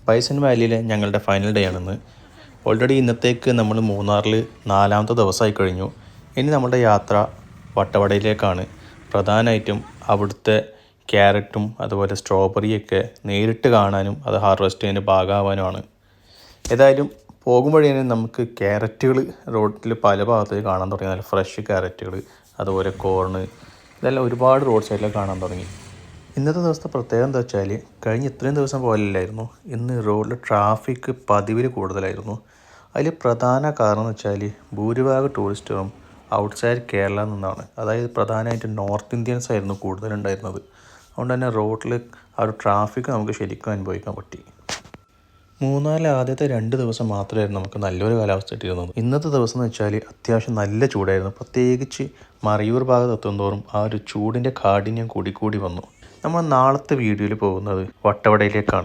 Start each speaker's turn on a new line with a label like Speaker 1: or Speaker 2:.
Speaker 1: Bison വാലിയിലെ ഞങ്ങളുടെ final day ആണെന്ന്. Already ഇന്നത്തേക്ക് നമ്മൾ മൂന്നാറിൽ 4ാമത്തെ ദിവസമായി കഴിഞ്ഞു. ഇനി നമ്മുടെ യാത്ര വട്ടവടയിലേക്കാണ്. പ്രധാനമായിട്ടും അവിടുത്തെ ക്യാരറ്റും അതുപോലെ സ്ട്രോബെറിയൊക്കെ നേരിട്ട് കാണാനും അത് ഹാർവെസ്റ്റ് ചെയ്യുന്നതിന് ഭാഗമാവാനുമാണ്. ഏതായാലും പോകുമ്പോഴേ നമുക്ക് ക്യാരറ്റുകൾ റോഡിൽ പല ഭാഗത്തേക്ക് കാണാൻ തുടങ്ങി. നല്ല ഫ്രഷ് ക്യാരറ്റുകൾ, അതുപോലെ കോർണ്, ഇതെല്ലാം ഒരുപാട് റോഡ് സൈഡിൽ കാണാൻ തുടങ്ങി. ഇന്നത്തെ ദിവസത്തെ പ്രത്യേകത എന്താ വെച്ചാൽ കഴിഞ്ഞ ഇത്രയും ദിവസം പോലെയല്ലായിരുന്നു. ഇന്ന് റോഡിൽ ട്രാഫിക് പതിവിൽ കൂടുതലായിരുന്നു. അതിൽ പ്രധാന കാരണം എന്ന് വെച്ചാൽ ഭൂരിഭാഗം ടൂറിസ്റ്റുകളും ഔട്ട്സൈഡ് കേരള നിന്നാണ്. അതായത് പ്രധാനമായിട്ടും നോർത്ത് ഇന്ത്യൻസ് ആയിരുന്നു കൂടുതലുണ്ടായിരുന്നത്. അതുകൊണ്ട് തന്നെ റോഡിൽ ആ ഒരു ട്രാഫിക് നമുക്ക് ശരിക്കും അനുഭവിക്കാൻ പറ്റി. മൂന്നാറിലെ ആദ്യത്തെ 2 ദിവസം മാത്രമായിരുന്നു നമുക്ക് നല്ലൊരു കാലാവസ്ഥ കിട്ടിയിരുന്നത്. ഇന്നത്തെ ദിവസം എന്ന് വെച്ചാൽ അത്യാവശ്യം നല്ല ചൂടായിരുന്നു. പ്രത്യേകിച്ച് മറയൂർ ഭാഗത്ത് എത്തുന്തോറും ആ ഒരു ചൂടിൻ്റെ കാഠിന്യം കൂടി വന്നു. നമ്മൾ നാളത്തെ വീഡിയോയിൽ പോകുന്നത് വട്ടവടയിലേക്കാണ്.